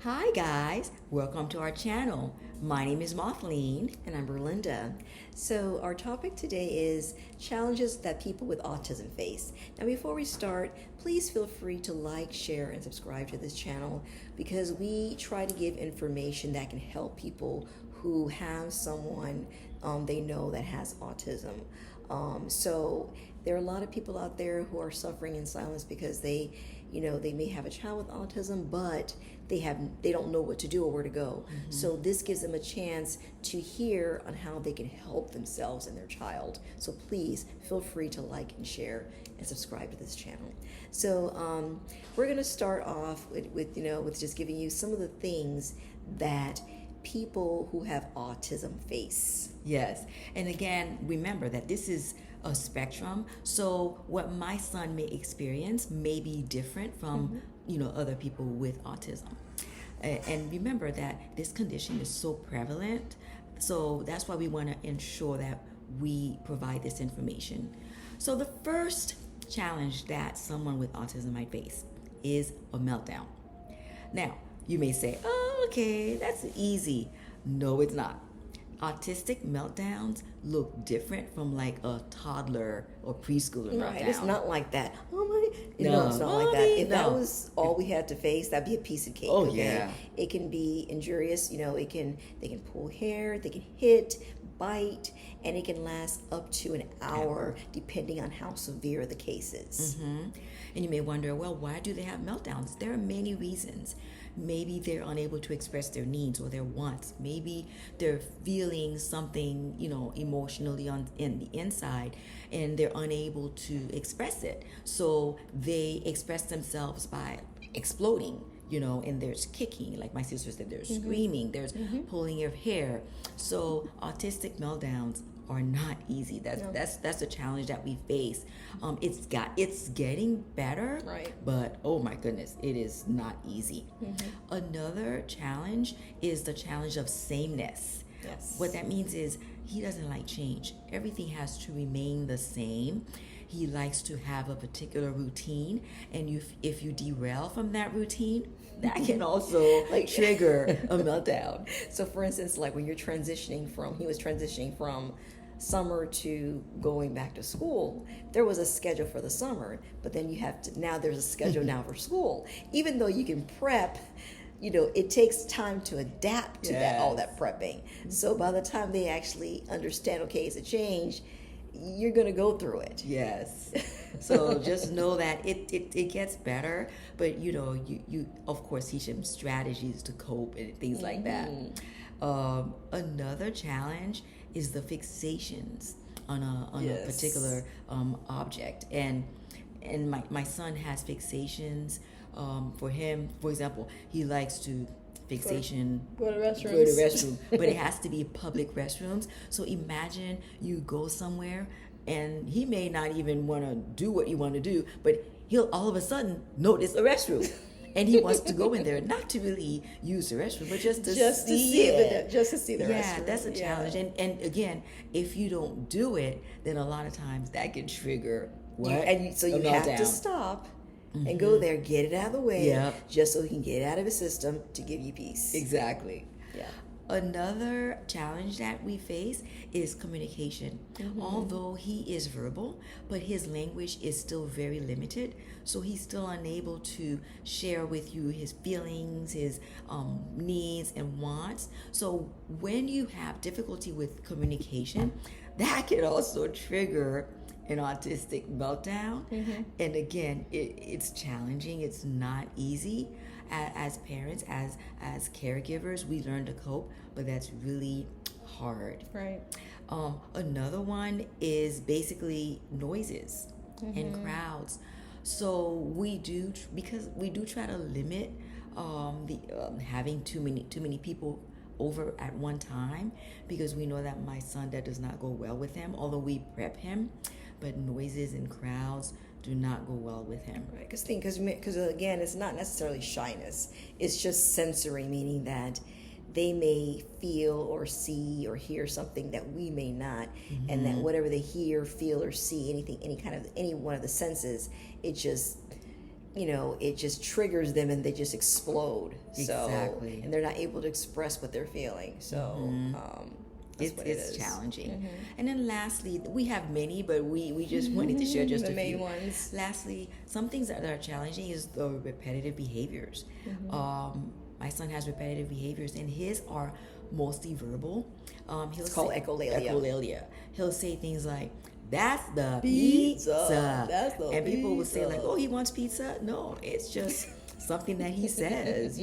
Hi guys, welcome to our channel. My name is Mothleen. And I'm Berlinda. So our topic today is challenges that people with autism face. Now before we start, please feel free to like, share, and subscribe to this channel because we try to give information that can help people who have someone they know that has autism. So there are a lot of people out there who are suffering in silence because they may have a child with autism, but they don't know what to do or where to go. Mm-hmm. So this gives them a chance to hear on how they can help themselves and their child. So please feel free to like and share and subscribe to this channel. So we're going to start off with just giving you some of the things that people who have autism face. Yes, and again, remember that this is a spectrum. So what my son may experience may be different from other people with autism. And remember that this condition is so prevalent. So that's why we want to ensure that we provide this information. So the first challenge that someone with autism might face is a meltdown. Now, you may say, oh, okay, that's easy. No, it's not. Autistic meltdowns look different from like a toddler or preschooler meltdown. Right, it's not like that. Oh my, No, it's not like that. If that was all we had to face, that'd be a piece of cake. Oh, okay? yeah. It can be injurious. They can pull hair, they can hit, bite, and it can last up to an hour depending on how severe the case is. Mm-hmm. And you may wonder, well, why do they have meltdowns? There are many reasons. Maybe they're unable to express their needs or their wants. Maybe they're feeling something, emotionally in the inside, and they're unable to express it. So they express themselves by exploding, and there's kicking, like my sister said, there's screaming, there's pulling your hair. So autistic meltdowns are not easy. That's a challenge that we face. It's getting better, right? But oh my goodness, it is not easy. Another challenge is the challenge of sameness. Yes. What that means is he doesn't like change. Everything has to remain the same. He likes to have a particular routine, and if you derail from that routine, that can also trigger a meltdown. So for instance, like when he was transitioning from summer to going back to school, there was a schedule for the summer, but then now there's a schedule now for school. Even though you can prep, it takes time to adapt to all that prepping. So by the time they actually understand, okay, it's a change, you're going to go through it. Yes. So just know that it gets better, but you of course teach them strategies to cope and things like that. Another challenge is the fixations on a particular object, and my son has fixations. For him, for example, he likes to go to restrooms. Go to restroom, but it has to be public restrooms. So imagine you go somewhere and he may not even want to do what you want to do, but he'll all of a sudden notice a restroom. And he wants to go in there, not to really use the restroom, but just to see it. Just to see the restroom. Yeah, that's a challenge. And again, if you don't do it, then a lot of times that can trigger so you have to stop and go there, get it out of the way, just so he can get it out of his system to give you peace. Exactly. Yeah. Another challenge that we face is communication. Although he is verbal, but his language is still very limited, so he's still unable to share with you his feelings, his needs and wants. So when you have difficulty with communication, that can also trigger an autistic meltdown. And again, it's challenging. It's not easy. As parents, as caregivers, we learn to cope, but that's really hard. Right. Another one is basically noises and crowds. So we do try to limit having too many people over at one time, because we know that my son, that does not go well with him, although we prep him. But noises and crowds do not go well with him. Right, because again, it's not necessarily shyness. It's just sensory, meaning that they may feel or see or hear something that we may not, and that whatever they hear, feel, or see, any one of the senses, it just it just triggers them and they just explode. Exactly. And they're not able to express what they're feeling. So that's what it is. Challenging. And then lastly, we have many, but we just wanted to share just the a main few. ones. Lastly, some things that are challenging is the repetitive behaviors. My son has repetitive behaviors, and his are mostly verbal. It's called echolalia. Echolalia. He'll say things like, "That's the Pizza. pizza." That's the and people will say pizza. like, "Oh, he wants pizza." No, it's just something that he says,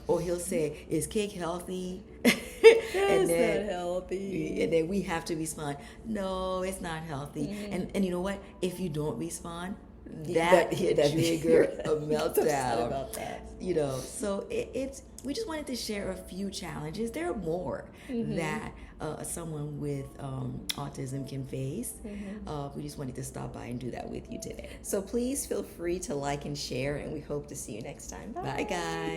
or he'll say, "Is cake healthy?" That's not healthy. And then we have to respond, "No, it's not healthy." And you know what? If you don't respond, that trigger a meltdown. About that. So it's we just wanted to share a few challenges. There are more that someone with autism can face. We just wanted to stop by and do that with you today. So please feel free to like and share, and we hope to see you next time. Bye, guys.